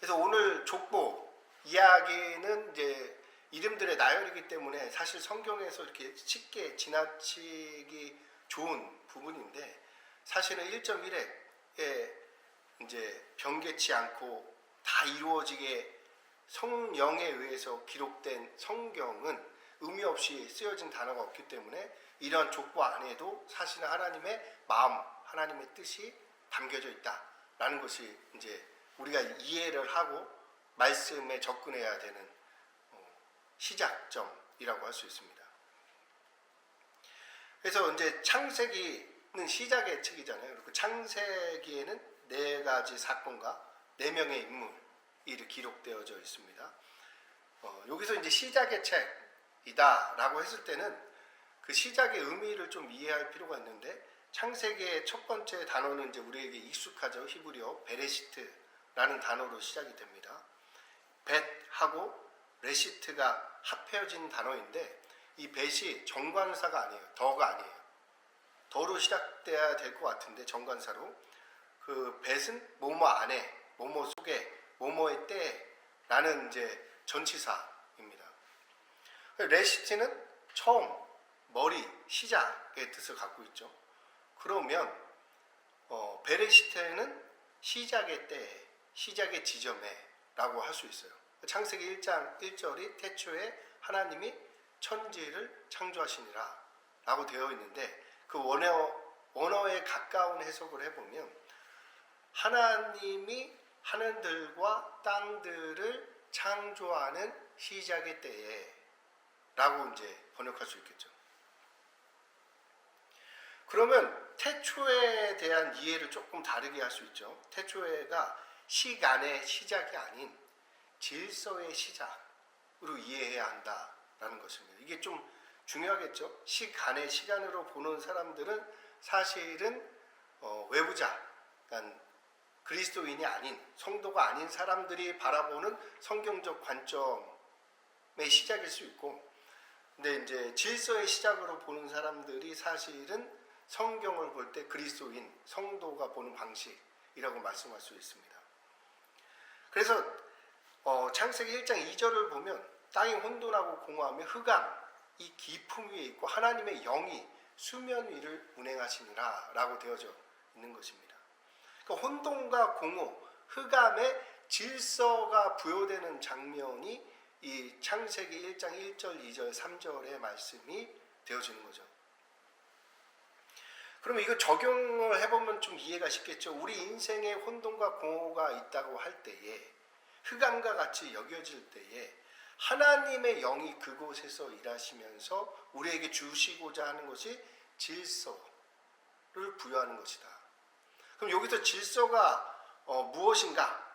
그래서 오늘 족보 이야기는 이제 이름들의 나열이기 때문에 사실 성경에서 이렇게 쉽게 지나치기 좋은 부분인데, 사실은 1.1에 이제 변개치 않고 다 이루어지게 성령에 의해서 기록된 성경은 의미 없이 쓰여진 단어가 없기 때문에 이러한 족보 안에도 사실은 하나님의 마음, 하나님의 뜻이 담겨져 있다라는 것이 이제 우리가 이해를 하고 말씀에 접근해야 되는 시작점이라고 할 수 있습니다. 그래서 이제 창세기는 시작의 책이잖아요. 그리고 창세기에는 4가지 사건과 4명의 인물이 기록되어져 있습니다. 여기서 이제 시작의 책이다라고 했을 때는 그 시작의 의미를 좀 이해할 필요가 있는데, 창세기의 첫 번째 단어는 이제 우리에게 익숙하죠. 히브리어 베레시트라는 단어로 시작이 됩니다. 벳하고 레시트가 합해진 단어인데, 이 벳이 정관사가 아니에요. 더가 아니에요. 더로 시작돼야 될 것 같은데, 정관사로. 그 벳은 뭐뭐 안에, 뭐뭐 속에, 뭐뭐의 때라는 이제 전치사입니다. 레시트는 처음, 머리, 시작의 뜻을 갖고 있죠. 그러면 베레시트는 시작의 때, 시작의 지점에 라고 할 수 있어요. 창세기 1장 1절이 태초에 하나님이 천지를 창조하시니라 라고 되어 있는데, 그 원어에 가까운 해석을 해보면 하나님이 하늘들과 땅들을 창조하는 시작의 때에 라고 이제 번역할 수 있겠죠. 그러면 태초에 대한 이해를 조금 다르게 할 수 있죠. 태초에가 시간의 시작이 아닌 질서의 시작으로 이해해야 한다라는 것입니다. 이게 좀 중요하겠죠. 시간의 시간으로 보는 사람들은 사실은 외부자, 그러니까 그리스도인이 아닌, 성도가 아닌 사람들이 바라보는 성경적 관점의 시작일 수 있고, 근데 이제 질서의 시작으로 보는 사람들이 사실은 성경을 볼 때 그리스도인, 성도가 보는 방식이라고 말씀할 수 있습니다. 그래서 창세기 1장 2절을 보면 땅이 혼돈하고 공허하며 흑암이 깊음 위에 있고 하나님의 영이 수면 위를 운행하시니라 라고 되어져 있는 것입니다. 그러니까 혼돈과 공허, 흑암의 질서가 부여되는 장면이 이 창세기 1장 1절, 2절, 3절의 말씀이 되어지는 거죠. 그러면 이거 적용을 해보면 좀 이해가 쉽겠죠. 우리 인생에 혼돈과 공허가 있다고 할 때에, 흑암과 같이 여겨질 때에 하나님의 영이 그곳에서 일하시면서 우리에게 주시고자 하는 것이 질서를 부여하는 것이다. 그럼 여기서 질서가 무엇인가?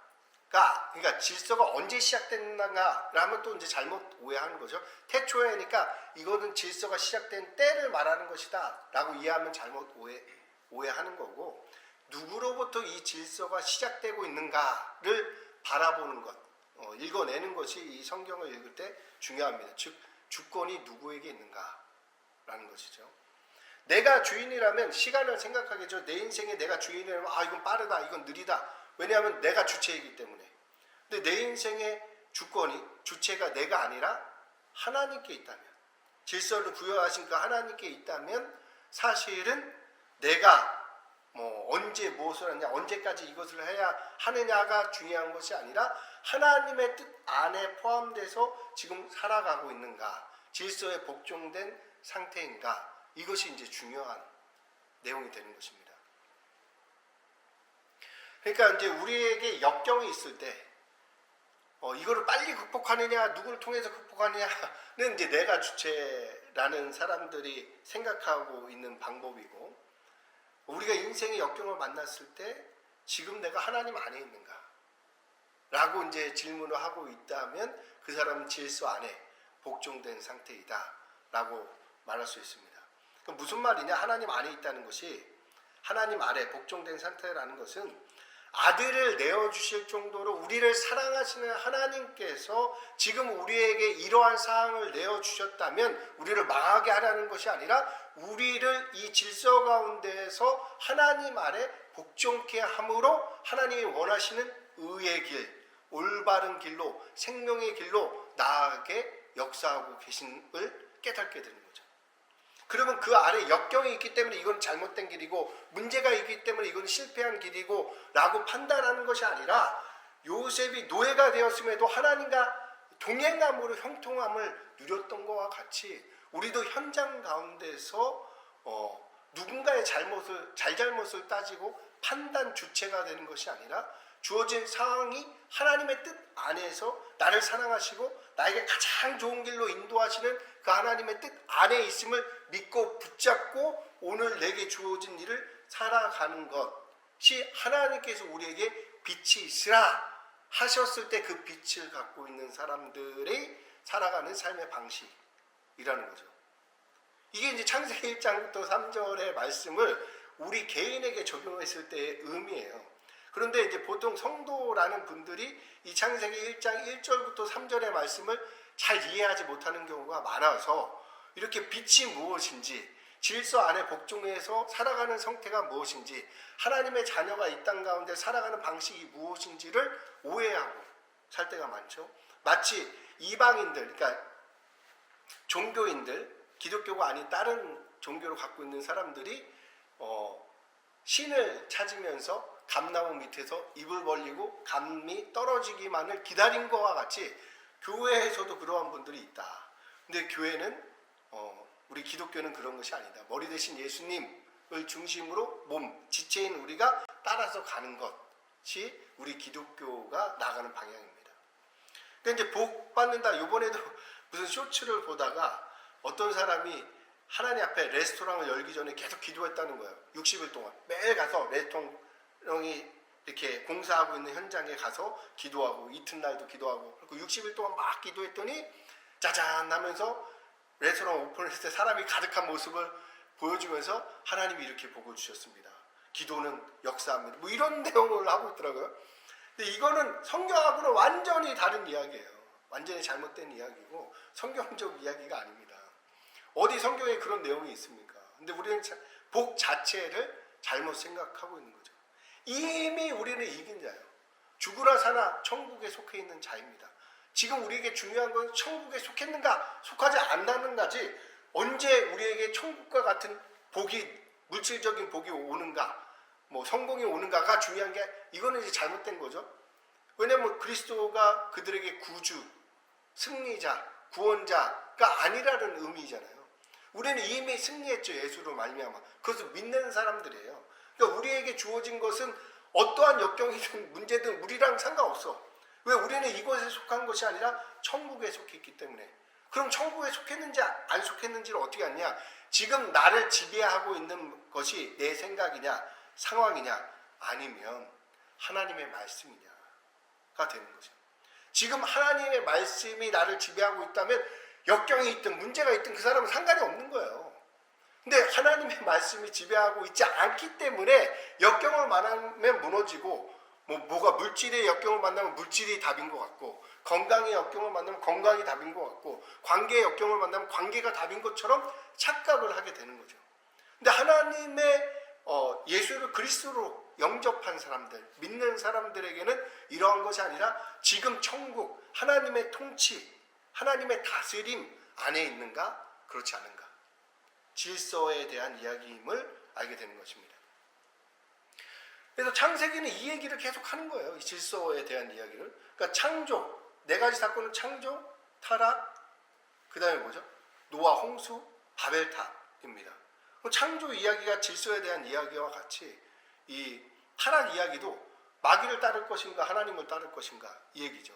그러니까 질서가 언제 시작됐는가 하면 또 이제 잘못 오해하는 거죠. 태초에니까 이거는 질서가 시작된 때를 말하는 것이다 라고 이해하면 잘못 오해하는 거고, 누구로부터 이 질서가 시작되고 있는가를 바라보는 것, 읽어내는 것이 이 성경을 읽을 때 중요합니다. 즉 주권이 누구에게 있는가라는 것이죠. 내가 주인이라면 시간을 생각하겠죠. 내 인생에 내가 주인이라면 이건 빠르다, 이건 느리다. 왜냐하면 내가 주체이기 때문에. 근데 내 인생의 주권이, 주체가 내가 아니라 하나님께 있다면, 질서를 부여하신 그 하나님께 있다면 사실은 내가 언제 무엇을 하냐, 언제까지 이것을 해야 하느냐가 중요한 것이 아니라 하나님의 뜻 안에 포함돼서 지금 살아가고 있는가, 질서에 복종된 상태인가, 이것이 이제 중요한 내용이 되는 것입니다. 그러니까 이제 우리에게 역경이 있을 때 이거를 빨리 극복하느냐, 누구를 통해서 극복하느냐는 이제 내가 주체라는 사람들이 생각하고 있는 방법이고, 우리가 인생의 역경을 만났을 때 지금 내가 하나님 안에 있는가 라고 이제 질문을 하고 있다면 그 사람은 질서 안에 복종된 상태이다 라고 말할 수 있습니다. 그럼 무슨 말이냐? 하나님 안에 있다는 것이, 하나님 아래 복종된 상태라는 것은 아들을 내어주실 정도로 우리를 사랑하시는 하나님께서 지금 우리에게 이러한 사항을 내어주셨다면 우리를 망하게 하라는 것이 아니라 우리를 이 질서 가운데에서 하나님 아래 복종케 함으로 하나님이 원하시는 의의 길, 올바른 길로 생명의 길로 나아가게 역사하고 계심을 깨닫게 되는 거죠. 그러면 그 아래 역경이 있기 때문에 이건 잘못된 길이고 문제가 있기 때문에 이건 실패한 길이고 라고 판단하는 것이 아니라 요셉이 노예가 되었음에도 하나님과 동행함으로 형통함을 누렸던 것과 같이 우리도 현장 가운데서 누군가의 잘잘못을 따지고 판단 주체가 되는 것이 아니라 주어진 상황이 하나님의 뜻 안에서 나를 사랑하시고 나에게 가장 좋은 길로 인도하시는 그 하나님의 뜻 안에 있음을 믿고 붙잡고 오늘 내게 주어진 일을 살아가는 것이 하나님께서 우리에게 빛이 있으라 하셨을 때 그 빛을 갖고 있는 사람들이 살아가는 삶의 방식이라는 거죠. 이게 이제 창세기 1장부터 3절의 말씀을 우리 개인에게 적용했을 때의 의미예요. 그런데 이제 보통 성도라는 분들이 이 창세기 1장 1절부터 3절의 말씀을 잘 이해하지 못하는 경우가 많아서 이렇게 빛이 무엇인지, 질서 안에 복종해서 살아가는 성태가 무엇인지, 하나님의 자녀가 이 땅 가운데 살아가는 방식이 무엇인지를 오해하고 살 때가 많죠. 마치 이방인들, 그러니까 종교인들, 기독교가 아닌 다른 종교를 갖고 있는 사람들이 신을 찾으면서 감나무 밑에서 입을 벌리고 감이 떨어지기만을 기다린 것과 같이 교회에서도 그러한 분들이 있다. 근데 교회는 우리 기독교는 그런 것이 아니다. 머리 대신 예수님을 중심으로 몸, 지체인 우리가 따라서 가는 것이 우리 기독교가 나가는 방향입니다. 근데 이제 복 받는다. 이번에도 무슨 쇼츠를 보다가 어떤 사람이 하나님 앞에 레스토랑을 열기 전에 계속 기도했다는 거예요. 60일 동안 매일 가서 레스토랑이 이렇게 공사하고 있는 현장에 가서 기도하고 이튿날도 기도하고 그리고 60일 동안 막 기도했더니 짜잔 하면서 레스토랑 오픈했을 때 사람이 가득한 모습을 보여주면서 하나님이 이렇게 복을 주셨습니다. 기도는 역사합니다. 뭐 이런 내용을 하고 있더라고요. 근데 이거는 성경하고는 완전히 다른 이야기예요. 완전히 잘못된 이야기고 성경적 이야기가 아닙니다. 어디 성경에 그런 내용이 있습니까? 근데 우리는 복 자체를 잘못 생각하고 있는 거죠. 이미 우리는 이긴 자예요. 죽으나 사나 천국에 속해 있는 자입니다. 지금 우리에게 중요한 건 천국에 속했는가 속하지 않았는가지 언제 우리에게 천국과 같은 복이 물질적인 복이 오는가 뭐 성공이 오는가가 중요한 게 이거는 이제 잘못된 거죠. 왜냐하면 그리스도가 그들에게 구주, 승리자, 구원자가 아니라는 의미잖아요. 우리는 이미 승리했죠. 예수로 말미암아. 그것을 믿는 사람들이에요. 그러니까 우리에게 주어진 것은 어떠한 역경이든 문제든 우리랑 상관없어. 왜? 우리는 이곳에 속한 것이 아니라 천국에 속했기 때문에. 그럼 천국에 속했는지 안 속했는지를 어떻게 아느냐? 지금 나를 지배하고 있는 것이 내 생각이냐 상황이냐 아니면 하나님의 말씀이냐가 되는 거죠. 지금 하나님의 말씀이 나를 지배하고 있다면 역경이 있든 문제가 있든 그 사람은 상관이 없는 거예요. 근데 하나님의 말씀이 지배하고 있지 않기 때문에 역경을 만나면 무너지고 뭐가 물질의 역경을 만나면 물질이 답인 것 같고 건강의 역경을 만나면 건강이 답인 것 같고 관계의 역경을 만나면 관계가 답인 것처럼 착각을 하게 되는 거죠. 근데 하나님의 예수를 그리스도로 영접한 사람들, 믿는 사람들에게는 이러한 것이 아니라 지금 천국, 하나님의 통치, 하나님의 다스림 안에 있는가 그렇지 않은가 질서에 대한 이야기임을 알게 되는 것입니다. 그래서 창세기는 이 얘기를 계속 하는 거예요. 이 질서에 대한 이야기를. 그러니까 창조, 네 가지 사건은 창조, 타락, 그 다음에 뭐죠? 노아, 홍수, 바벨탑입니다. 창조 이야기가 질서에 대한 이야기와 같이 이 타락 이야기도 마귀를 따를 것인가 하나님을 따를 것인가 이 얘기죠.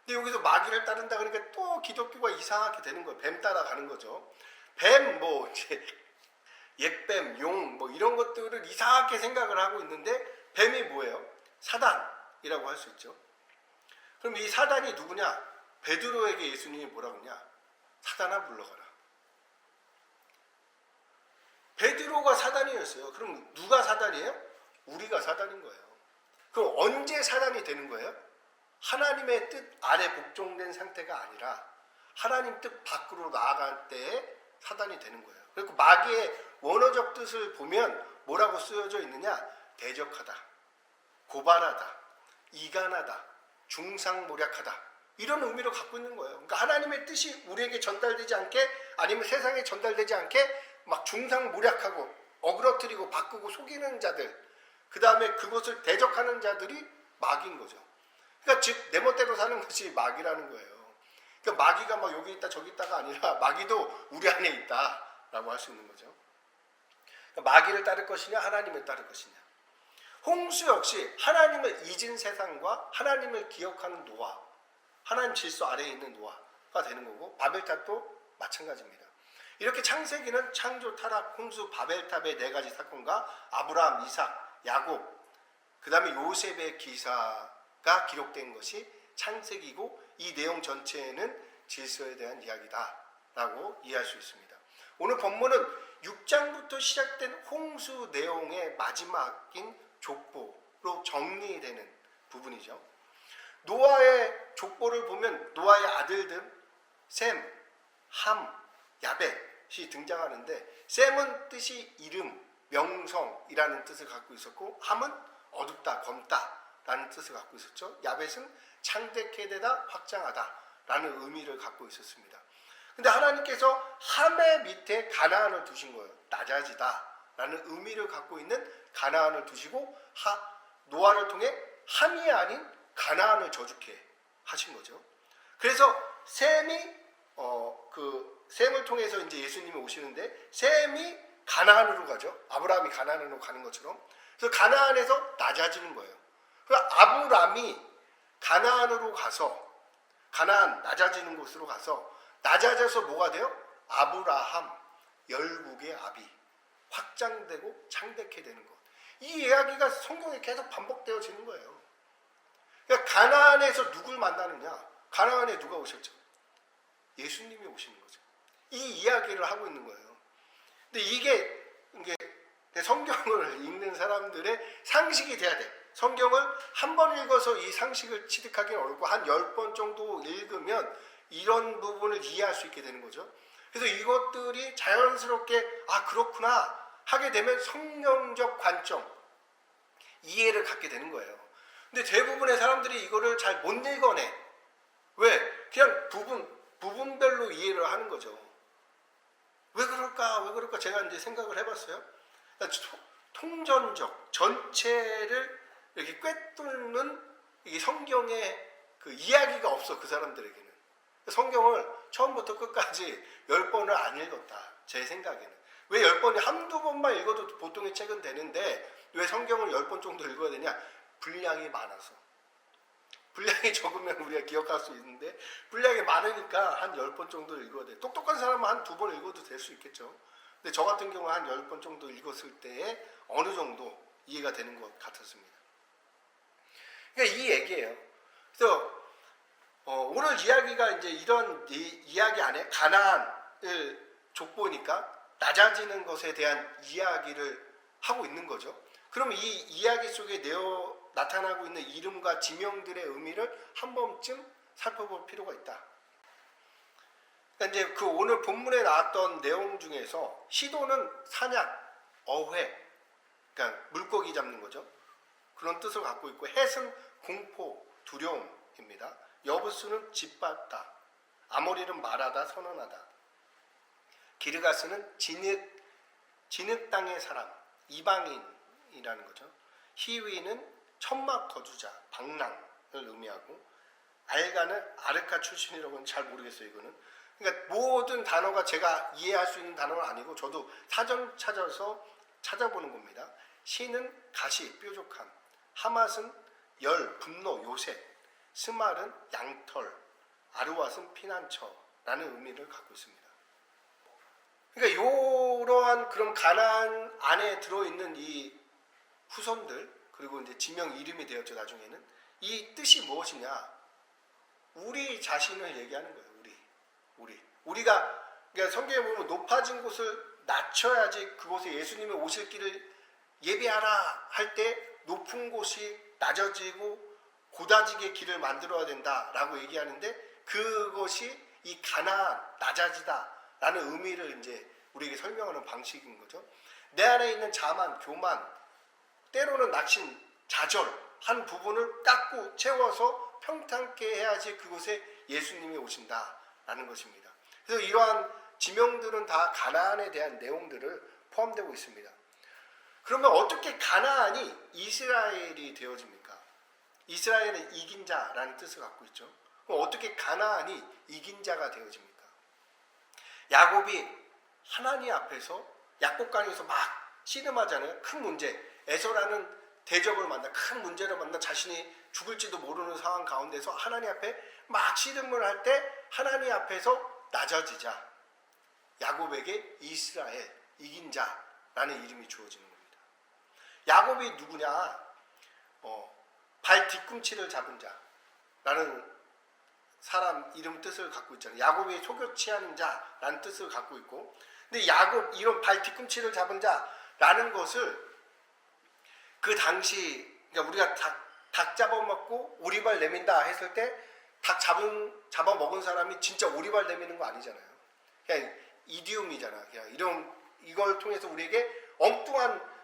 근데 여기서 마귀를 따른다 그러니까 또 기독교가 이상하게 되는 거예요. 뱀 따라가는 거죠. 뱀, 뭐 이제 옛뱀, 용, 뭐 이런 것들을 이상하게 생각을 하고 있는데 뱀이 뭐예요? 사단이라고 할 수 있죠. 그럼 이 사단이 누구냐? 베드로에게 예수님이 뭐라고 하냐? 사단아 물러가라. 베드로가 사단이었어요. 그럼 누가 사단이에요? 우리가 사단인 거예요. 그럼 언제 사단이 되는 거예요? 하나님의 뜻 아래 복종된 상태가 아니라 하나님 뜻 밖으로 나아갈 때에 사단이 되는 거예요. 그리고 마귀의 원어적 뜻을 보면 뭐라고 쓰여져 있느냐? 대적하다, 고발하다, 이간하다, 중상모략하다. 이런 의미를 갖고 있는 거예요. 그러니까 하나님의 뜻이 우리에게 전달되지 않게 아니면 세상에 전달되지 않게 막 중상모략하고 어그러뜨리고 바꾸고 속이는 자들, 그 다음에 그것을 대적하는 자들이 마귀인 거죠. 그러니까 즉 내 멋대로 사는 것이 마귀라는 거예요. 그러니까 마귀가 막 여기 있다 저기 있다가 아니라 마귀도 우리 안에 있다라고 할 수 있는 거죠. 그러니까 마귀를 따를 것이냐 하나님을 따를 것이냐. 홍수 역시 하나님을 잊은 세상과 하나님을 기억하는 노아, 하나님 질서 아래에 있는 노아가 되는 거고, 바벨탑도 마찬가지입니다. 이렇게 창세기는 창조, 타락, 홍수, 바벨탑의 4가지 사건과 아브라함, 이삭, 야곱, 그 다음에 요셉의 기사가 기록된 것이 창세기고, 이 내용 전체에는 질서에 대한 이야기다라고 이해할 수 있습니다. 오늘 본문은 6장부터 시작된 홍수 내용의 마지막인 족보로 정리되는 부분이죠. 노아의 족보를 보면 노아의 아들들 셈, 함, 야벳이 등장하는데, 셈은 뜻이 이름, 명성이라는 뜻을 갖고 있었고, 함은 어둡다, 검다라는 뜻을 갖고 있었죠. 야벳은 창대케 되다, 확장하다라는 의미를 갖고 있었습니다. 근데 하나님께서 함의 밑에 가나안을 두신 거예요. 낮아지다라는 의미를 갖고 있는 가나안을 두시고 노아를 통해 함이 아닌 가나안을 저주케 하신 거죠. 그래서 셈이 셈을 통해서 이제 예수님이 오시는데, 셈이 가나안으로 가죠. 아브라함이 가나안으로 가는 것처럼. 그래서 가나안에서 낮아지는 거예요. 그러니까 아브람이 가나안으로 가서, 가나안 낮아지는 곳으로 가서 낮아져서 뭐가 돼요? 아브라함, 열국의 아비, 확장되고 창대케 되는 것. 이 이야기가 성경에 계속 반복되어지는 거예요. 그러니까 가나안에서 누굴 만나느냐? 가나안에 누가 오셨죠? 예수님이 오시는 거죠. 이 이야기를 하고 있는 거예요. 근데 이게 성경을 읽는 사람들의 상식이 돼야 돼. 성경을 한 번 읽어서 이 상식을 취득하기는 어렵고, 한 10번 정도 읽으면 이런 부분을 이해할 수 있게 되는 거죠. 그래서 이것들이 자연스럽게 그렇구나 하게 되면 성경적 관점, 이해를 갖게 되는 거예요. 근데 대부분의 사람들이 이거를 잘 못 읽어내. 왜? 그냥 부분별로 이해를 하는 거죠. 왜 그럴까 제가 이제 생각을 해봤어요. 통전적 전체를 이렇게 꿰뚫는 이게 성경의 그 이야기가 없어, 그 사람들에게는. 성경을 처음부터 끝까지 10번을 안 읽었다, 제 생각에는. 왜 10번이 한두 번만 읽어도 보통의 책은 되는데 왜 성경을 10번 정도 읽어야 되냐? 분량이 많아서. 분량이 적으면 우리가 기억할 수 있는데, 분량이 많으니까 한 10번 정도 읽어야 돼. 똑똑한 사람은 한 2번 읽어도 될 수 있겠죠. 근데 저 같은 경우는 한 10번 정도 읽었을 때에 어느 정도 이해가 되는 것 같았습니다. 그러니까 이 얘기예요. 그래서 오늘 이야기가 이제 이런 이야기 안에 가나안을 족보니까 낮아지는 것에 대한 이야기를 하고 있는 거죠. 그럼 이 이야기 속에 나타나고 있는 이름과 지명들의 의미를 한 번쯤 살펴볼 필요가 있다. 그러니까 이제 그 오늘 본문에 나왔던 내용 중에서 시도는 사냥, 어회, 그러니까 물고기 잡는 거죠. 그런 뜻을 갖고 있고, 헷은 공포, 두려움입니다. 여부스는 짓밟다, 아모리는 말하다, 선언하다, 기르가스는 진흙 땅의 사람, 이방인이라는 거죠. 히위는 천막 거주자, 방랑을 의미하고, 알가는 아르카 출신이라고는 잘 모르겠어요, 이거는. 그러니까 모든 단어가 제가 이해할 수 있는 단어는 아니고 저도 사전 찾아서 찾아보는 겁니다. 시는 가시, 뾰족함, 하맛은 열, 분노, 요새, 스말은 양털, 아르왓은 피난처라는 의미를 갖고 있습니다. 그러니까 이러한 그런 가나안 안에 들어있는 이 후손들, 그리고 이제 지명 이름이 되었죠, 나중에는. 이 뜻이 무엇이냐? 우리 자신을 얘기하는 거예요. 우리가 그러니까 성경에 보면 높아진 곳을 낮춰야지 그곳에 예수님이 오실 길을 예비하라 할 때 높은 곳이 낮아지고 고다지게 길을 만들어야 된다라고 얘기하는데, 그것이 이 가나안, 낮아지다라는 의미를 이제 우리에게 설명하는 방식인 거죠. 내 안에 있는 자만, 교만, 때로는 낙심, 좌절 한 부분을 깎고 채워서 평탄케 해야지 그곳에 예수님이 오신다라는 것입니다. 그래서 이러한 지명들은 다 가나안에 대한 내용들을 포함되고 있습니다. 그러면 어떻게 가나안이 이스라엘이 되어집니까? 이스라엘은 이긴 자라는 뜻을 갖고 있죠. 그럼 어떻게 가나안이 이긴 자가 되어집니까? 야곱이 하나님 앞에서 약속강에서 막 씨름하잖아요. 큰 문제, 에서라는 대적을 만나, 큰 문제를 만나 자신이 죽을지도 모르는 상황 가운데서 하나님 앞에 막 씨름을 할 때 하나님 앞에서 낮아지자 야곱에게 이스라엘, 이긴 자라는 이름이 주어지는 겁니다. 야곱이 누구냐? 발 뒤꿈치를 잡은 자라는 사람 이름 뜻을 갖고 있잖아요. 야곱이 속여 취하는 자라는 뜻을 갖고 있고, 근데 야곱 이런 발 뒤꿈치를 잡은 자라는 것을 그 당시, 그러니까 우리가 닭 잡아먹고 오리발 내민다 했을 때 닭 잡아먹은 사람이 진짜 오리발 내미는 거 아니잖아요. 그냥 이디움이잖아. 그냥 이걸 통해서 우리에게 엉뚱한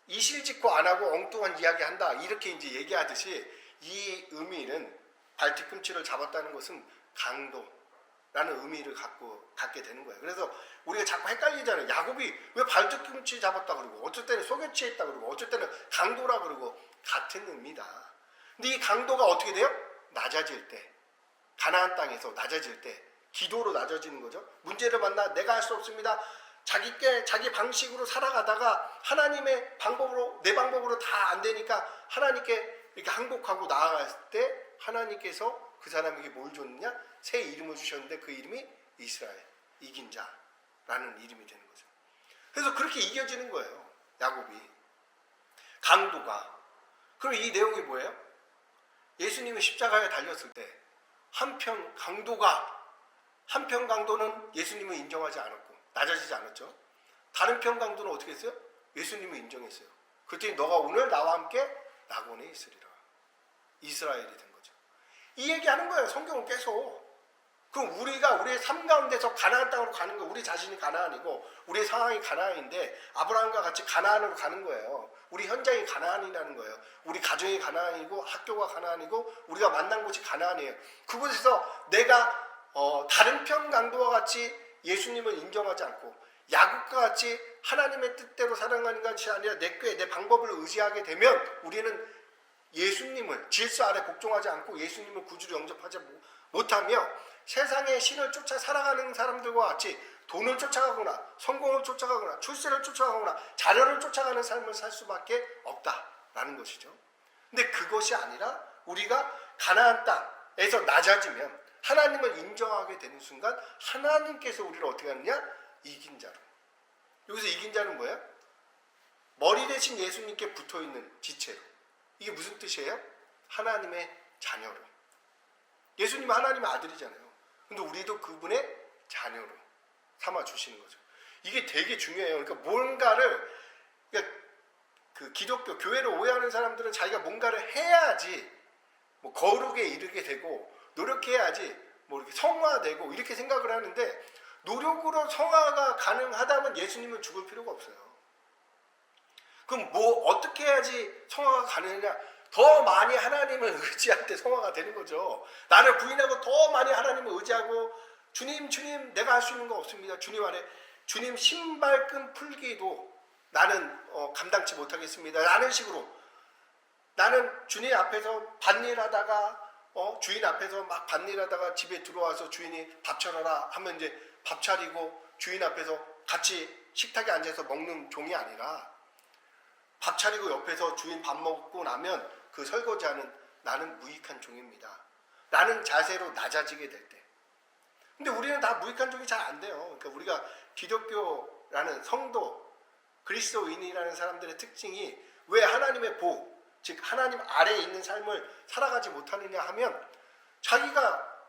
이실직고 안 하고 엉뚱한 이야기 한다, 이렇게 이제 얘기하듯이 이 의미는 발 뒤꿈치를 잡았다는 것은 강도라는 의미를 갖게 되는 거예요. 그래서 우리가 자꾸 헷갈리잖아요. 야곱이 왜 발 뒤꿈치 잡았다 그러고, 어쩔 때는 속여 취했다 그러고, 어쩔 때는 강도라 그러고, 같은 의미다. 근데 이 강도가 어떻게 돼요? 낮아질 때, 가나안 땅에서 낮아질 때 기도로 낮아지는 거죠. 문제를 만나 내가 할 수 없습니다. 자기 방식으로 살아가다가 하나님의 방법으로, 내 방법으로 다 안 되니까 하나님께 이렇게 항복하고 나아갈 때 하나님께서 그 사람에게 뭘 줬느냐? 새 이름을 주셨는데 그 이름이 이스라엘, 이긴 자라는 이름이 되는 거죠. 그래서 그렇게 이겨지는 거예요. 야곱이. 강도가. 그럼 이 내용이 뭐예요? 예수님이 십자가에 달렸을 때 한편 강도는 예수님을 인정하지 않았고 낮아지지 않았죠. 다른 편 강도는 어떻게 했어요? 예수님을 인정했어요. 그랬더니 너가 오늘 나와 함께 낙원에 있으리라. 이스라엘이 된 거죠. 이 얘기하는 거예요. 성경은 계속. 그럼 우리가 우리의 삶 가운데서 가나안 땅으로 가는 거예요. 우리 자신이 가나안이고 우리의 상황이 가나안인데 아브라함과 같이 가나안으로 가는 거예요. 우리 현장이 가나안이라는 거예요. 우리 가정이 가나안이고 학교가 가나안이고 우리가 만난 곳이 가나안이에요. 그곳에서 내가 다른 편 강도와 같이 예수님을 인정하지 않고 야곱과 같이 하나님의 뜻대로 살아가는 것이 아니라 내 꾀, 내 방법을 의지하게 되면 우리는 예수님을 질서 아래 복종하지 않고 예수님을 구주로 영접하지 못하며 세상의 신을 쫓아 살아가는 사람들과 같이 돈을 쫓아가거나 성공을 쫓아가거나 출세를 쫓아가거나 자녀를 쫓아가는 삶을 살 수밖에 없다라는 것이죠. 근데 그것이 아니라 우리가 가나안 땅에서 낮아지면 하나님을 인정하게 되는 순간 하나님께서 우리를 어떻게 하느냐? 이긴 자로. 여기서 이긴 자는 뭐예요? 머리 대신 예수님께 붙어있는 지체로. 이게 무슨 뜻이에요? 하나님의 자녀로. 예수님은 하나님의 아들이잖아요. 근데 우리도 그분의 자녀로 삼아주시는 거죠. 이게 되게 중요해요. 그러니까 뭔가를, 그러니까 그 기독교, 교회를 오해하는 사람들은 자기가 뭔가를 해야지 뭐 거룩에 이르게 되고 노력해야지 뭐 이렇게 성화되고 이렇게 생각을 하는데, 노력으로 성화가 가능하다면 예수님은 죽을 필요가 없어요. 그럼 뭐 어떻게 해야지 성화가 가능하냐? 더 많이 하나님을 의지할 때 성화가 되는 거죠. 나를 부인하고 더 많이 하나님을 의지하고 주님 내가 할 수 있는 거 없습니다. 주님 안에 주님 신발끈 풀기도 나는 감당치 못하겠습니다. 라는 식으로 나는 주님 앞에서 밭일하다가 주인 앞에서 막 밭일하다가 집에 들어와서 주인이 밥 차려라 하면 이제 밥 차리고 주인 앞에서 같이 식탁에 앉아서 먹는 종이 아니라 밥 차리고 옆에서 주인 밥 먹고 나면 그 설거지하는 나는 무익한 종입니다. 라는 자세로 낮아지게 될 때. 근데 우리는 다 무익한 종이 잘 안 돼요. 그러니까 우리가 기독교라는 성도, 그리스도인이라는 사람들의 특징이 왜 하나님의 복, 즉 하나님 아래에 있는 삶을 살아가지 못하느냐 하면 자기가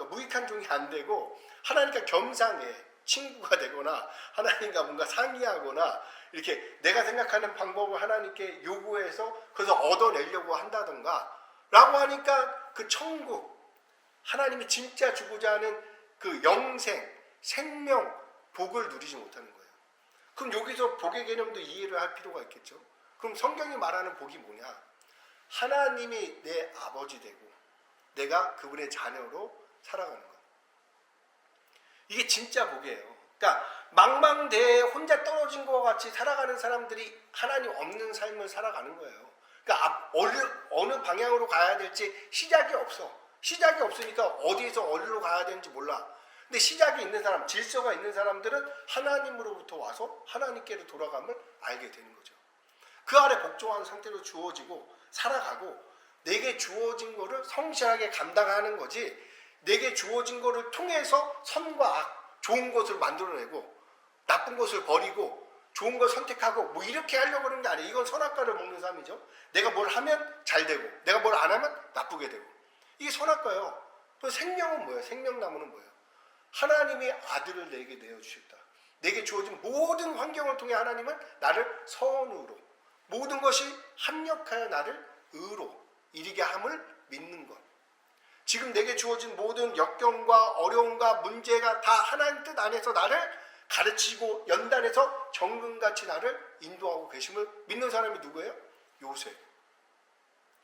무익한 종이 안 되고 하나님과 겸상해 친구가 되거나 하나님과 뭔가 상의하거나 이렇게 내가 생각하는 방법을 하나님께 요구해서 그래서 얻어내려고 한다던가 라고 하니까 그 천국, 하나님이 진짜 주고자 하는 그 영생, 생명, 복을 누리지 못하는 거예요. 그럼 여기서 복의 개념도 이해를 할 필요가 있겠죠. 그럼 성경이 말하는 복이 뭐냐? 하나님이 내 아버지 되고 내가 그분의 자녀로 살아가는 거예요. 이게 진짜 복이에요. 그러니까 망망대해에 혼자 떨어진 것과 같이 살아가는 사람들이 하나님 없는 삶을 살아가는 거예요. 그러니까 어느 방향으로 가야 될지 시작이 없어. 시작이 없으니까 어디에서 어디로 가야 되는지 몰라. 근데 시작이 있는 사람, 질서가 있는 사람들은 하나님으로부터 와서 하나님께로 돌아감을 알게 되는 거죠. 그 아래 복종한 상태로 주어지고 살아가고 내게 주어진 거를 성실하게 감당하는 거지, 내게 주어진 거를 통해서 선과 악, 좋은 것을 만들어내고 나쁜 것을 버리고 좋은 걸 선택하고 뭐 이렇게 하려고 하는 게 아니에요. 이건 선악과를 먹는 삶이죠. 내가 뭘 하면 잘 되고 내가 뭘 안 하면 나쁘게 되고, 이게 선악과예요. 그래서 생명은 뭐예요? 생명나무는 뭐예요? 하나님이 아들을 내게 내어주셨다. 내게 주어진 모든 환경을 통해 하나님은 나를 선으로, 모든 것이 합력하여 나를 의로 이르게 함을 믿는 것. 지금 내게 주어진 모든 역경과 어려움과 문제가 다 하나님 뜻 안에서 나를 가르치고 연단해서 정금같이 나를 인도하고 계심을 믿는 사람이 누구예요? 요셉.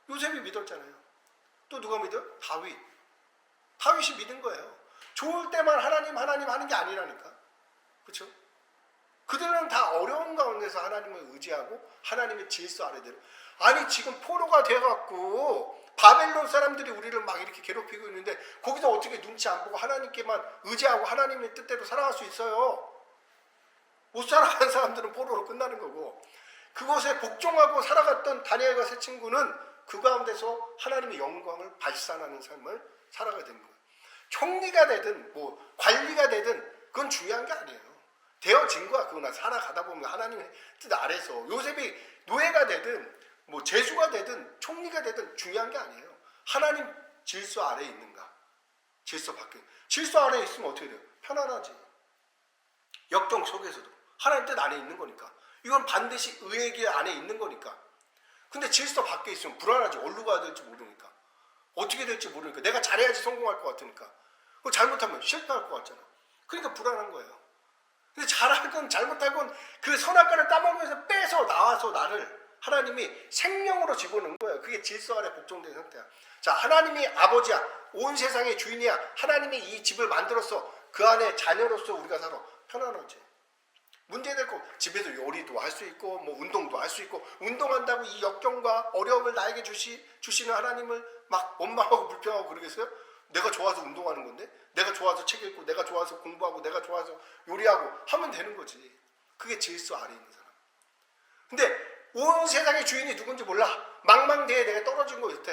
요셉이 믿었잖아요. 또 누가 믿어요? 다윗. 다윗이 믿은 거예요. 좋을 때만 하나님 하는 게 아니라니까. 그렇죠? 그들은 다 어려운 가운데서 하나님을 의지하고 하나님의 질서 아래대로. 아니 지금 포로가 돼갖고 바벨론 사람들이 우리를 막 이렇게 괴롭히고 있는데 거기서 어떻게 눈치 안 보고 하나님께만 의지하고 하나님의 뜻대로 살아갈 수 있어요? 못 살아가는 사람들은 포로로 끝나는 거고, 그것에 복종하고 살아갔던 다니엘과 세 친구는 그 가운데서 하나님의 영광을 발산하는 삶을 살아가야 되는 거예요. 총리가 되든 뭐 관리가 되든 그건 중요한 게 아니에요. 되어진 거야. 그거나 살아가다 보면 하나님의 뜻 아래서 요셉이 노예가 되든 뭐 제수가 되든 총리가 되든 중요한 게 아니에요. 하나님 질서 아래에 있는가, 질서 밖에. 질서 아래에 있으면 어떻게 돼요? 편안하지. 역경 속에서도 하나님 뜻 안에 있는 거니까. 이건 반드시 의의 길 안에 있는 거니까. 근데 질서 밖에 있으면 불안하지. 어디로 가야 될지 모르니까. 어떻게 될지 모르니까. 내가 잘해야지 성공할 것 같으니까. 그거 잘못하면 실패할 것 같잖아. 그러니까 불안한 거예요. 근데 잘하건 잘못하건 그 선악과를 따먹으면서 빼서 나와서 나를 하나님이 생명으로 집어넣은 거예요. 그게 질서 아래 복종된 상태야. 자, 하나님이 아버지야. 온 세상의 주인이야. 하나님이 이 집을 만들었어. 그 안에 자녀로서 우리가 살아. 편안하지. 문제될 거 집에서 요리도 할 수 있고 뭐 운동도 할 수 있고, 운동한다고 이 역경과 어려움을 나에게 주시는 하나님을 막 원망하고 불평하고 그러겠어요? 내가 좋아서 운동하는 건데, 내가 좋아서 책 읽고 내가 좋아서 공부하고 내가 좋아서 요리하고 하면 되는 거지. 그게 질서 아래에 있는 사람. 근데 온 세상의 주인이 누군지 몰라. 망망대해에 내가 떨어진 거 같아.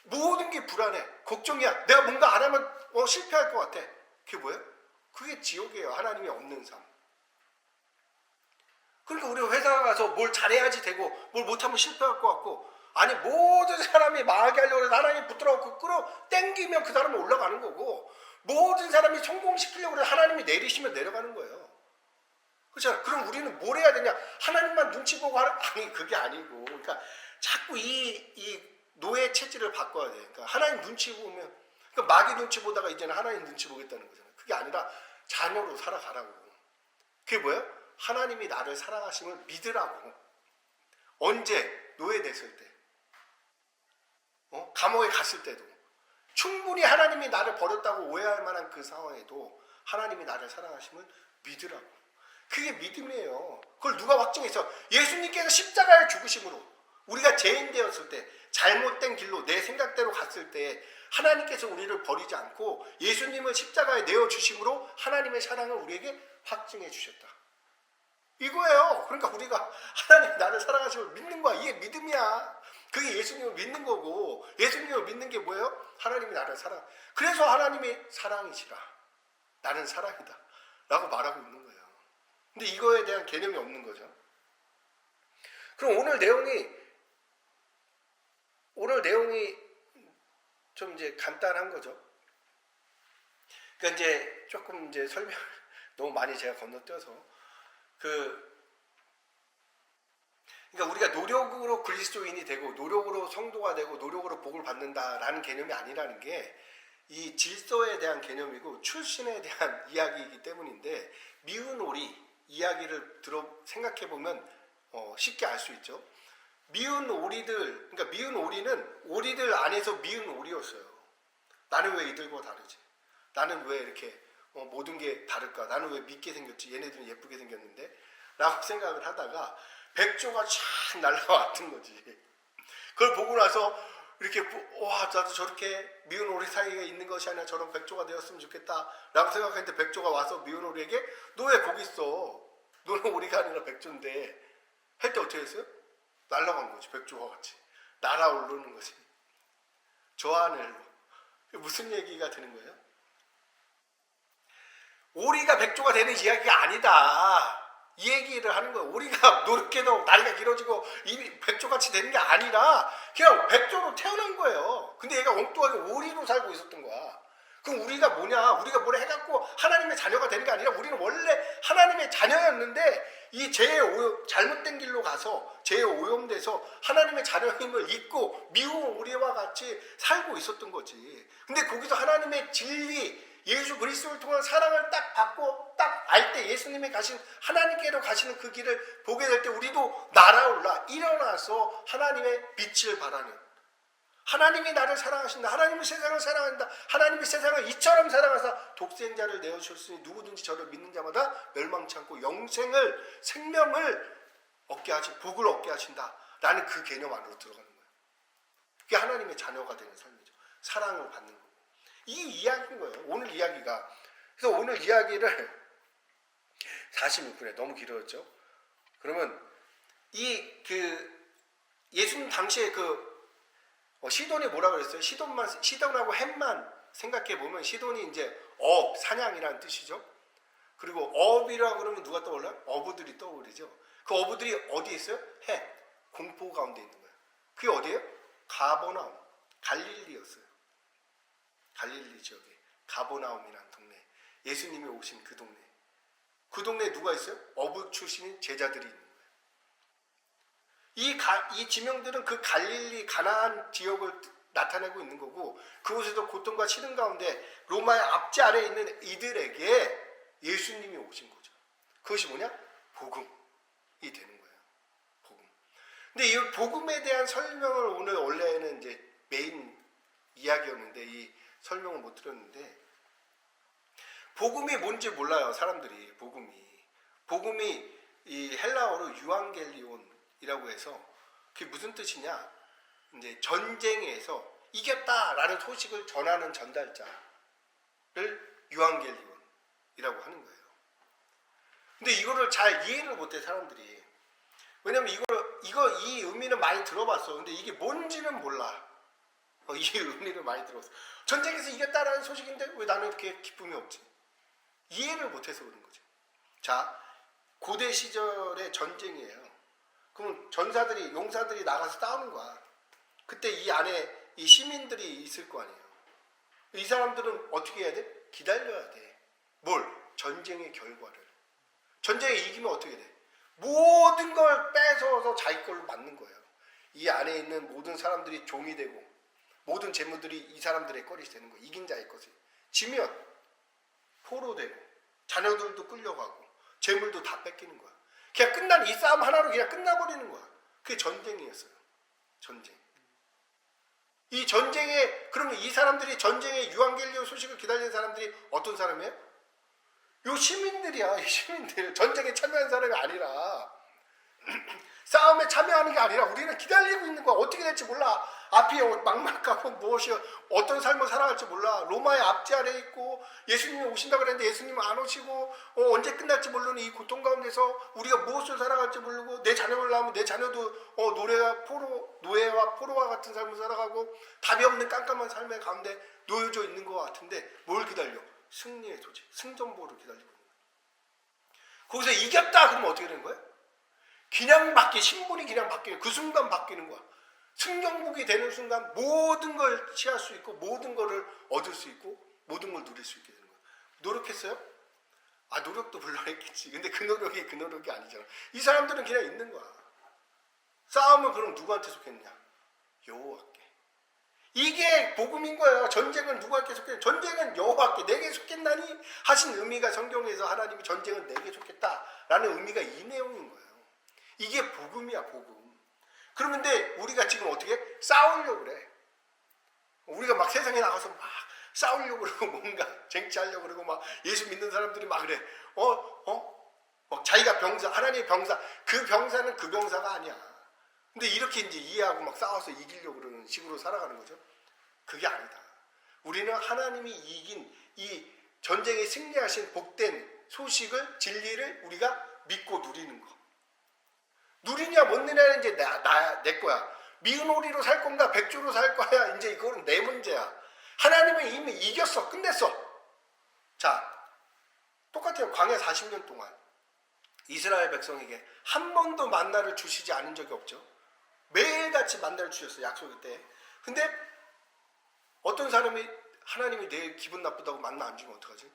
모든 게 불안해. 걱정이야. 내가 뭔가 안 하면 실패할 것 같아. 그게 뭐예요? 그게 지옥이에요. 하나님이 없는 삶. 그러니까 우리가 회사 가서 뭘 잘해야지 되고 뭘 못하면 실패할 것 같고, 아니 모든 사람이 망하게 하려고 해서 하나님 붙들어갖고 땡기면 그 사람은 올라가는 거고, 모든 사람이 성공시키려고 해서 하나님이 내리시면 내려가는 거예요. 그렇잖아. 그럼 우리는 뭘 해야 되냐? 하나님만 눈치 보고 아니 그게 아니고, 그러니까 자꾸 이 노예 체질을 바꿔야 돼. 그러니까 하나님 눈치 보면, 그러니까 마귀 눈치 보다가 이제는 하나님 눈치 보겠다는 거잖아. 그게 아니라 자녀로 살아가라고. 그게 뭐예요? 하나님이 나를 사랑하심을 믿으라고. 언제? 노예됐을 때, 감옥에 갔을 때도, 충분히 하나님이 나를 버렸다고 오해할 만한 그 상황에도 하나님이 나를 사랑하심을 믿으라고. 그게 믿음이에요. 그걸 누가 확증했어? 예수님께서 십자가의 죽으심으로 우리가 죄인 되었을 때, 잘못된 길로 내 생각대로 갔을 때 하나님께서 우리를 버리지 않고 예수님을 십자가에 내어주심으로 하나님의 사랑을 우리에게 확증해 주셨다. 이거예요. 그러니까 우리가 하나님 나를 사랑하심을 믿는 거야. 이게 믿음이야. 그게 예수님을 믿는 거고, 예수님을 믿는 게 뭐예요? 하나님이 나를 사랑. 그래서 하나님이 사랑이시라. 나는 사랑이다. 라고 말하고 있는 거예요. 근데 이거에 대한 개념이 없는 거죠. 그럼 오늘 내용이 좀 이제 간단한 거죠. 그러니까 이제 조금 이제 설명 너무 많이 제가 건너뛰어서, 그러니까 우리가 노력으로 그리스도인이 되고 노력으로 성도가 되고 노력으로 복을 받는다라는 개념이 아니라는 게 이 질서에 대한 개념이고 출신에 대한 이야기이기 때문인데, 미운 오리 이야기를 생각해 보면 쉽게 알 수 있죠. 미운 오리들, 그러니까 미운 오리는 오리들 안에서 미운 오리였어요. 나는 왜 이들과 다르지? 나는 왜 이렇게 모든 게 다를까? 나는 왜 밉게 생겼지? 얘네들은 예쁘게 생겼는데? 라고 생각을 하다가 백조가 쫙 날라왔던 거지. 그걸 보고 나서 이렇게 와, 나도 저렇게 미운 오리 사이에 있는 것이 아니라 저런 백조가 되었으면 좋겠다 라고 생각했는데 백조가 와서 미운 오리에게 너 왜 거기 있어? 너는 오리가 아니라 백조인데 할 때 어떻게 했어요? 날아간 거지. 백조와 같이 날아오르는 거지. 저 하늘로. 무슨 얘기가 되는 거예요? 오리가 백조가 되는 이야기가 아니다. 이 얘기를 하는 거예요. 오리가 노릇해도 다리가 길어지고 이미 백조같이 되는 게 아니라 그냥 백조로 태어난 거예요. 근데 얘가 엉뚱하게 오리로 살고 있었던 거야. 그럼 우리가 뭐냐? 우리가 뭘 해갖고 하나님의 자녀가 되는 게 아니라 우리는 원래 하나님의 자녀였는데 이 죄의 오염, 잘못된 길로 가서 죄의 오염돼서 하나님의 자녀임을 잊고 미운 오리와 같이 살고 있었던 거지. 근데 거기서 하나님의 진리, 예수 그리스도를 통한 사랑을 딱 받고 딱 알 때 예수님이 가신 하나님께로 가시는 그 길을 보게 될 때 우리도 날아올라 일어나서 하나님의 빛을 발하는, 하나님이 나를 사랑하신다, 하나님이 세상을 사랑한다, 하나님이 세상을 이처럼 사랑하사 독생자를 내어주셨으니 누구든지 저를 믿는 자마다 멸망치 않고 영생을, 생명을 얻게 하신, 복을 얻게 하신다라는 그 개념 안으로 들어가는 거예요. 그게 하나님의 자녀가 되는 삶이죠. 사랑을 받는 거고. 이 이야기인 거예요. 오늘 이야기가. 그래서 오늘 이야기를 46분에 너무 길어졌죠. 그러면 예수님 당시에 시돈이 뭐라 그랬어요? 시돈하고 햄만 생각해 보면 시돈이 이제 사냥이라는 뜻이죠. 그리고 업이라고 그러면 누가 떠올라요? 어부들이 떠오르죠. 그 어부들이 어디 있어요? 공포 가운데 있는 거예요. 그게 어디예요? 가버나움, 갈릴리였어요. 갈릴리 지역에 가버나움이라는 동네, 예수님이 오신 그 동네. 그 동네에 누가 있어요? 어부 출신인 제자들이 있는 거예요. 이 지명들은 그 갈릴리 가나안 지역을 나타내고 있는 거고, 그곳에서 고통과 시름 가운데 로마의 압제 아래에 있는 이들에게 예수님이 오신 거죠. 그것이 뭐냐? 복음이 되는 거예요. 복음. 근데 이 복음에 대한 설명을 오늘 원래는 이제 메인 이야기였는데 이 설명을 못 드렸는데, 복음이 뭔지 몰라요, 사람들이. 복음이 이 헬라어로 유앙겔리온이라고 해서 그게 무슨 뜻이냐? 이제 전쟁에서 이겼다라는 소식을 전하는 전달자를 유앙겔리온이라고 하는 거예요. 근데 이거를 잘 이해를 못해, 사람들이. 왜냐면 이 의미는 많이 들어봤어. 근데 이게 뭔지는 몰라. 이 의미를 많이 들었어. 전쟁에서 이겼다라는 소식인데 왜 나는 이렇게 기쁨이 없지? 이해를 못해서 그런 거죠. 자, 고대 시절의 전쟁이에요. 그럼 용사들이 나가서 싸우는 거야. 그때 이 안에 이 시민들이 있을 거 아니에요. 이 사람들은 어떻게 해야 돼? 기다려야 돼. 뭘? 전쟁의 결과를. 전쟁에 이기면 어떻게 돼? 모든 걸 뺏어서 자기 걸로 맞는 거예요. 이 안에 있는 모든 사람들이 종이 되고 모든 재물들이 이 사람들의 거리 되는 거예요. 이긴 자의 것이. 지면 포로되고 자녀들도 끌려가고 재물도 다 뺏기는 거야. 그냥 끝난 이 싸움 하나로 그냥 끝나버리는 거야. 그게 전쟁이었어요. 전쟁. 이 전쟁에, 그러면 이 사람들이 전쟁의 유앙겔리온 소식을 기다리는 사람들이 어떤 사람이에요? 요 시민들이야. 이 시민들. 전쟁에 참여한 사람이 아니라 싸움에 참여하는 게 아니라 우리는 기다리고 있는 거야. 어떻게 될지 몰라. 앞이 막막하고 무엇이 어떤 삶을 살아갈지 몰라. 로마의 압제 아래 있고 예수님이 오신다고 그랬는데 예수님은 안 오시고 언제 끝날지 모르는 이 고통 가운데서 우리가 무엇을 살아갈지 모르고 내 자녀를 낳으면 내 자녀도 노예와 포로와 같은 삶을 살아가고 답이 없는 깜깜한 삶의 가운데 놓여져 있는 것 같은데 뭘 기다려? 승리의 소식, 승전보를 기다리고 있는 거야. 거기서 이겼다 그러면 어떻게 되는 거야? 신분이 그냥 바뀌는, 그 순간 바뀌는 거야. 승전국이 되는 순간 모든 걸 취할 수 있고 모든 거를 얻을 수 있고 모든 걸 누릴 수 있게 되는 거야. 노력했어요? 노력도 물론 했겠지. 근데 그 노력이 아니잖아. 이 사람들은 그냥 있는 거야. 싸움은 그럼 누구한테 속했냐? 여호와께. 이게 복음인 거예요. 전쟁은 누구한테 속했냐? 전쟁은 여호와께 내게 속했나니 하신 의미가 성경에서 하나님이 전쟁은 내게 속했다라는 의미가 이 내용인 거예요. 이게 복음이야, 복음. 그런데 우리가 지금 어떻게 싸우려고 그래. 우리가 막 세상에 나가서 막 싸우려고 그러고 뭔가 쟁취하려고 그러고 막 예수 믿는 사람들이 막 그래. 막 자기가 병사, 하나님의 병사, 그 병사는 그 병사가 아니야. 근데 이렇게 이제 이해하고 막 싸워서 이기려고 그러는 식으로 살아가는 거죠. 그게 아니다. 우리는 하나님이 이긴 이 전쟁에 승리하신 복된 소식을, 진리를 우리가 믿고 누리는 거. 누리냐 못 누리냐는 이제 내 거야. 미운 오리로 살 건가 백조로 살 거야. 이제 이거는 내 문제야. 하나님은 이미 이겼어. 끝냈어. 자, 똑같아요. 광야 40년 동안 이스라엘 백성에게 한 번도 만나를 주시지 않은 적이 없죠. 매일같이 만나를 주셨어요. 약속일 때. 근데 어떤 사람이 하나님이 내 기분 나쁘다고 만나 안 주면 어떡하지?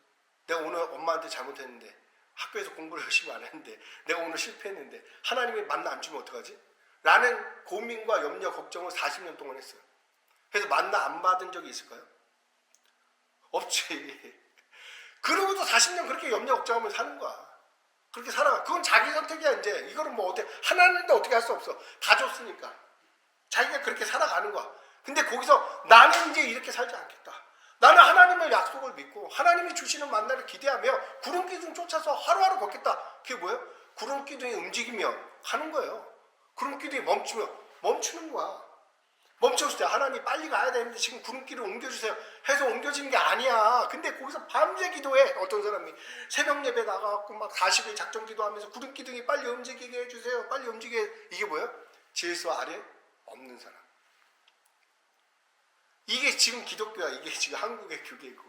내가 오늘 엄마한테 잘못했는데, 학교에서 공부를 열심히 안 했는데, 내가 오늘 실패했는데 하나님이 만나 안 주면 어떡하지? 라는 고민과 염려, 걱정을 40년 동안 했어요. 그래서 만나 안 받은 적이 있을까요? 없지. 그러고도 40년 그렇게 염려, 걱정하면서 사는 거야. 그렇게 살아가. 그건 자기 선택이야. 이제 이거는 뭐 어떻게 하나님도 어떻게 할 수 없어. 다 줬으니까 자기가 그렇게 살아가는 거야. 근데 거기서 나는 이제 이렇게 살지 않겠다. 나는 하나님의 약속을 믿고 하나님이 주시는 만나를 기대하며 구름 기둥 쫓아서 하루하루 걷겠다. 그게 뭐예요? 구름 기둥이 움직이면 가는 거예요. 구름 기둥이 멈추면 멈추는 거야. 멈췄을 때 하나님 빨리 가야 되는데 지금 구름길을 옮겨주세요 해서 옮겨지는 게 아니야. 근데 거기서 밤새 기도해. 어떤 사람이 새벽 예배 나가갖고 막 40일 작정 기도하면서 구름 기둥이 빨리 움직이게 해주세요. 빨리 움직이게. 이게 뭐예요? 질서 아래 없는 사람. 이게 지금 기독교야. 이게 지금 한국의 교계고.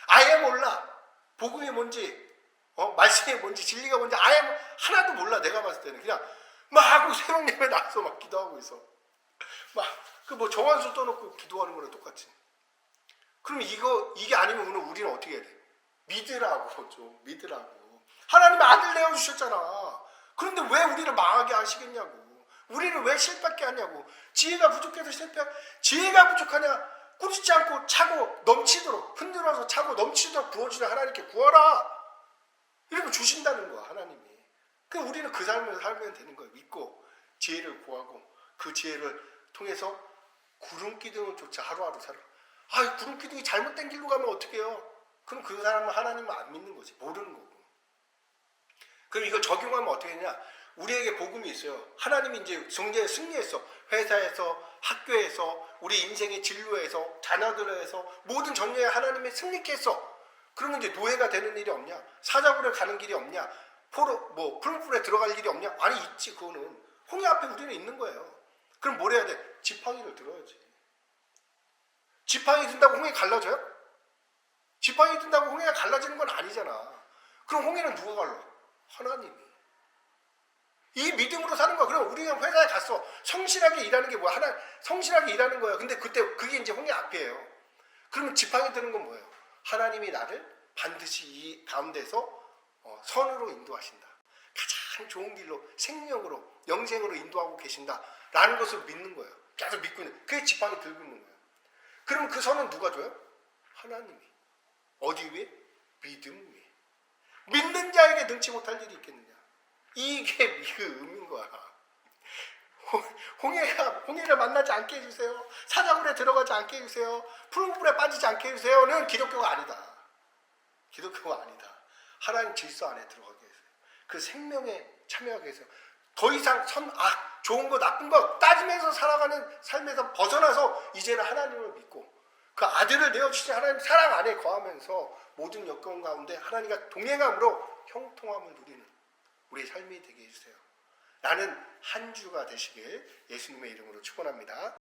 아예 몰라. 복음이 뭔지, 말씀이 뭔지, 진리가 뭔지 아예 하나도 몰라. 내가 봤을 때는 그냥 막 하고 새벽 예배 나가서 막 기도하고 있어. 막 그 뭐 정한수 떠놓고 기도하는 거랑 똑같이. 그럼 이게 아니면 오늘 우리는 어떻게 해야 돼? 믿으라고. 좀 믿으라고. 하나님의 아들 내어주셨잖아. 그런데 왜 우리를 망하게 하시겠냐고. 우리를 왜 실패하게 하냐고. 지혜가 부족해서 지혜가 부족하냐. 꾸짖지 않고 차고 넘치도록, 흔들어서 차고 넘치도록 부어주는 하나님께 구하라. 이렇게 주신다는 거야. 하나님이. 그럼 우리는 그 삶을 살면 되는 거야. 믿고 지혜를 구하고 그 지혜를 통해서 구름 기둥을 쫓아 하루하루 살아. 구름 기둥이 잘못된 길로 가면 어떡해요? 그럼 그 사람은 하나님을 안 믿는 거지. 모르는 거고. 그럼 이걸 적용하면 어떻게 하냐? 우리에게 복음이 있어요. 하나님이 이제 경제에 승리했어. 회사에서, 학교에서, 우리 인생의 진로에서, 자녀들에서 모든 전쟁에 하나님이 승리케 했어. 그러면 이제 노예가 되는 일이 없냐? 사자굴에 가는 길이 없냐? 푸른불에 들어갈 일이 없냐? 아니 있지. 그거는 홍해 앞에 우리는 있는 거예요. 그럼 뭘 해야 돼? 지팡이를 들어야지. 지팡이 든다고 홍해 갈라져요? 지팡이 든다고 홍해가 갈라지는 건 아니잖아. 그럼 홍해는 누가 갈라? 하나님이. 이 믿음으로 사는 거야. 그럼 우리는 회사에 갔어. 성실하게 일하는 게 뭐야? 성실하게 일하는 거야. 근데 그때 그게 이제 홍해 앞이에요. 그러면 지팡이 드는 건 뭐예요? 하나님이 나를 반드시 이 가운데서 선으로 인도하신다. 가장 좋은 길로, 생명으로, 영생으로 인도하고 계신다라는 것을 믿는 거예요. 계속 믿고 있는. 그게 지팡이 들고 있는 거예요. 그럼 그 선은 누가 줘요? 하나님이. 어디 위에? 믿음 위에. 믿는 자에게 능치 못할 일이 있겠느냐. 이게 그 의미인 거야. 홍해를 만나지 않게 해주세요. 사자굴에 들어가지 않게 해주세요. 푸른 불에 빠지지 않게 해주세요는 기독교가 아니다. 기독교가 아니다. 하나님 질서 안에 들어가게 해주세요. 그 생명에 참여하게 해서 더 이상 좋은 거 나쁜 거 따지면서 살아가는 삶에서 벗어나서 이제는 하나님을 믿고 그 아들을 내어주신 하나님 사랑 안에 거하면서 모든 여건 가운데 하나님과 동행함으로 형통함을 누리는 우리의 삶이 되게 해주세요. 나는 한 주가 되시길 예수님의 이름으로 축원합니다.